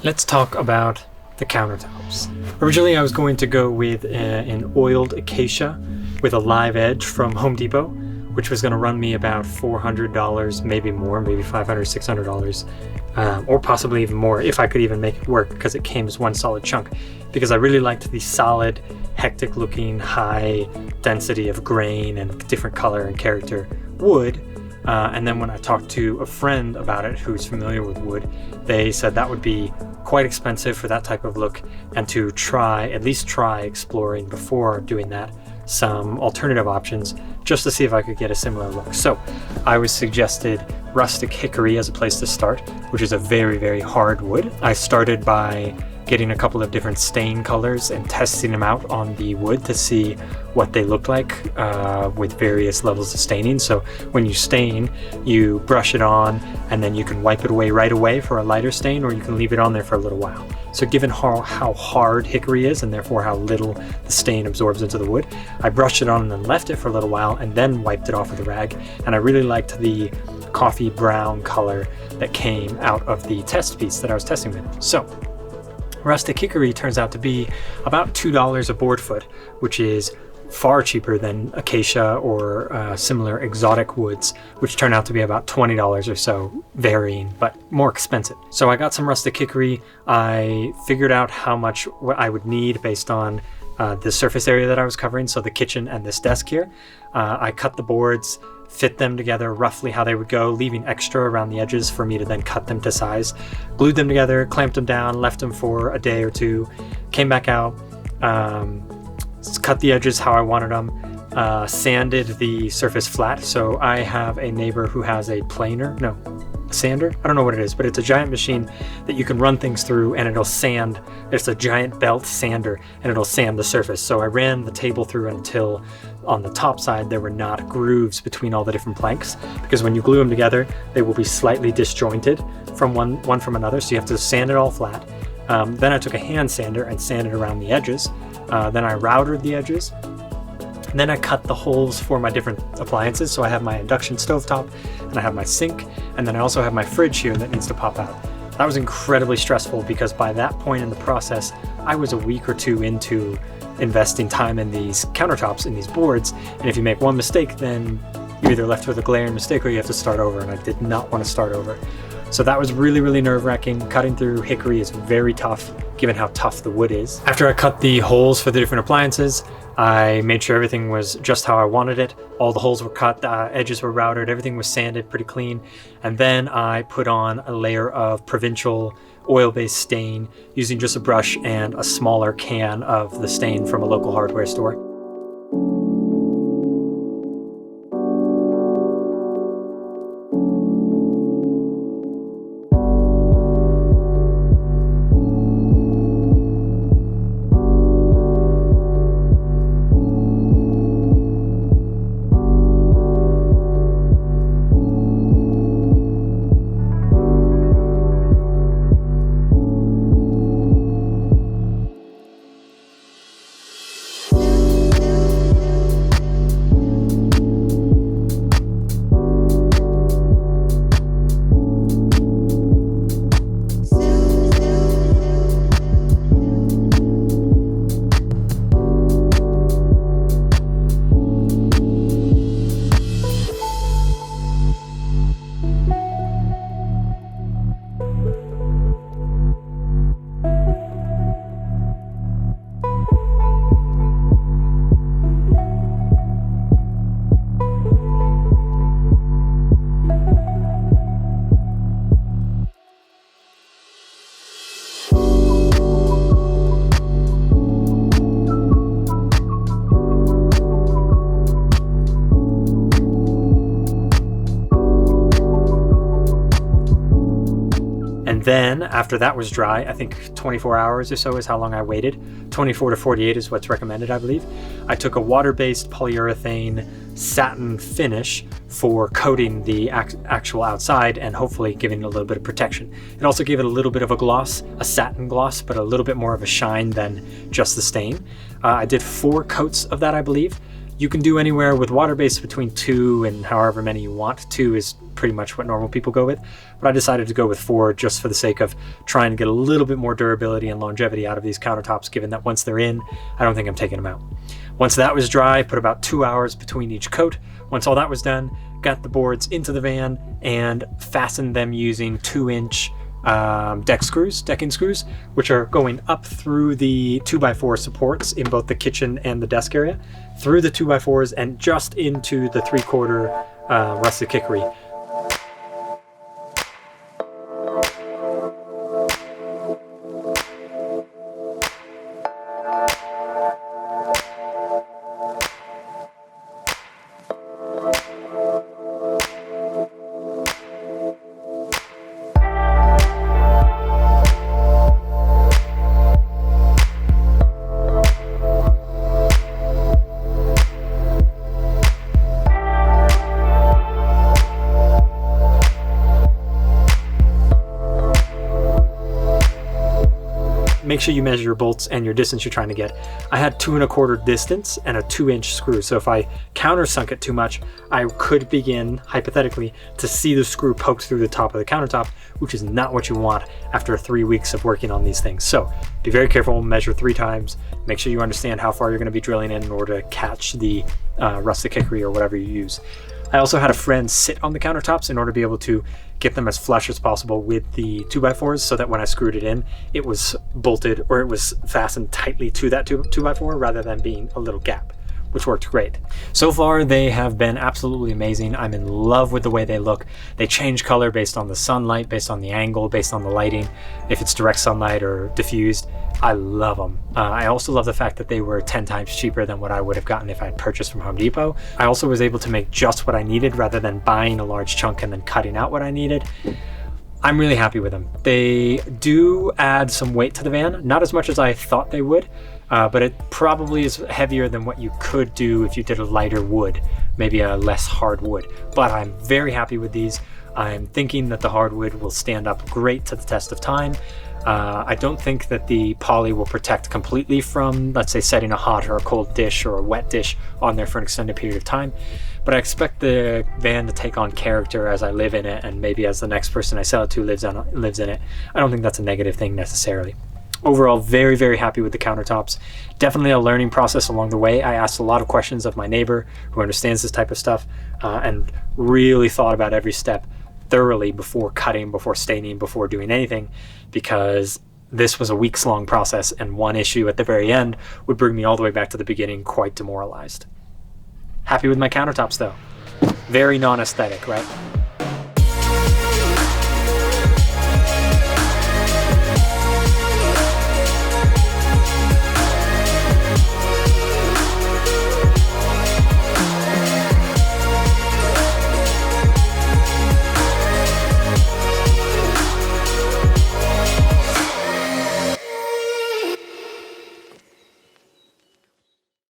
Let's talk about the countertops. Originally I was going to go with an oiled acacia with a live edge from Home Depot, which was going to run me about $400, maybe more, maybe $500, $600, or possibly even more if I could even make it work, because it came as one solid chunk. Because I really liked the solid, hectic looking, high density of grain and different color and character wood. And then when I talked to a friend about it who's familiar with wood, they said that would be quite expensive for that type of look, and to at least try exploring before doing that some alternative options just to see if I could get a similar look. So I was suggested Rustic Hickory as a place to start, which is a very, very hard wood. I started by getting a couple of different stain colors and testing them out on the wood to see what they look like with various levels of staining. So when you stain, you brush it on and then you can wipe it away right away for a lighter stain, or you can leave it on there for a little while. So given how hard hickory is, and therefore how little the stain absorbs into the wood, I brushed it on and then left it for a little while and then wiped it off with a rag. And I really liked the coffee brown color that came out of the test piece that I was testing with. So Rustic Hickory turns out to be about $2 a board foot, which is far cheaper than acacia or similar exotic woods, which turn out to be about $20 or so, varying, but more expensive. So I got some Rustic Hickory. I figured out what I would need based on the surface area that I was covering, so the kitchen and this desk here. I cut the boards, fit them together roughly how they would go, leaving extra around the edges for me to then cut them to size. Glued them together, clamped them down, left them for a day or two, came back out, cut the edges how I wanted them, sanded the surface flat. So I have a neighbor who has a sander? I don't know what it is, but it's a giant machine that you can run things through and it'll sand. It's a giant belt sander and it'll sand the surface. So I ran the table through until on the top side there were not grooves between all the different planks, because when you glue them together they will be slightly disjointed from one from another, so you have to sand it all flat. Then I took a hand sander and sanded around the edges. Then I routered the edges. And then I cut the holes for my different appliances. So I have my induction stovetop and I have my sink, and then I also have my fridge here that needs to pop out. That was incredibly stressful because by that point in the process, I was a week or two into investing time in these countertops, in these boards. And if you make one mistake, then you're either left with a glaring mistake or you have to start over. And I did not want to start over. So that was really, really nerve-wracking. Cutting through hickory is very tough, given how tough the wood is. After I cut the holes for the different appliances, I made sure everything was just how I wanted it. All the holes were cut, the edges were routed, everything was sanded pretty clean. And then I put on a layer of provincial oil-based stain using just a brush and a smaller can of the stain from a local hardware store. Then after that was dry, I think 24 hours or so is how long I waited. 24 to 48 is what's recommended, I believe. I took a water-based polyurethane satin finish for coating the actual outside and hopefully giving it a little bit of protection. It also gave it a little bit of a gloss, a satin gloss, but a little bit more of a shine than just the stain. I did 4 coats of that, I believe. You can do anywhere with water base between 2 and however many you want. 2 is pretty much what normal people go with, but I decided to go with 4 just for the sake of trying to get a little bit more durability and longevity out of these countertops, given that once they're in, I don't think I'm taking them out. Once that was dry, put about 2 hours between each coat. Once all that was done, got the boards into the van and fastened them using 2-inch decking screws, which are going up through the 2x4 supports in both the kitchen and the desk area, through the 2x4s and just into the 3/4 rustic hickory. Make sure you measure your bolts and your distance you're trying to get. I had 2 1/4 distance and a 2-inch screw, so if I countersunk it too much, I could begin, hypothetically, to see the screw poked through the top of the countertop, which is not what you want after 3 weeks of working on these things. So be very careful, measure 3 times, make sure you understand how far you're going to be drilling in order to catch the rustic hickory or whatever you use. I also had a friend sit on the countertops in order to be able to get them as flush as possible with the 2x4s, so that when I screwed it in, it was bolted, or it was fastened tightly to that 2x4 rather than being a little gap, which worked great. So far, they have been absolutely amazing. I'm in love with the way they look. They change color based on the sunlight, based on the angle, based on the lighting, if it's direct sunlight or diffused. I love them. I also love the fact that they were 10 times cheaper than what I would have gotten if I had purchased from Home Depot. I also was able to make just what I needed rather than buying a large chunk and then cutting out what I needed. I'm really happy with them. They do add some weight to the van, not as much as I thought they would, but it probably is heavier than what you could do if you did a lighter wood, maybe a less hard wood. But I'm very happy with these. I'm thinking that the hardwood will stand up great to the test of time. I don't think that the poly will protect completely from, let's say, setting a hot or a cold dish or a wet dish on there for an extended period of time. But I expect the van to take on character as I live in it, and maybe as the next person I sell it to lives in it. I don't think that's a negative thing necessarily. Overall, very, very happy with the countertops. Definitely a learning process along the way. I asked a lot of questions of my neighbor who understands this type of stuff, and really thought about every step thoroughly before cutting, before staining, before doing anything, because this was a weeks-long process, and one issue at the very end would bring me all the way back to the beginning, quite demoralized. Happy with my countertops though. Very non-aesthetic, right?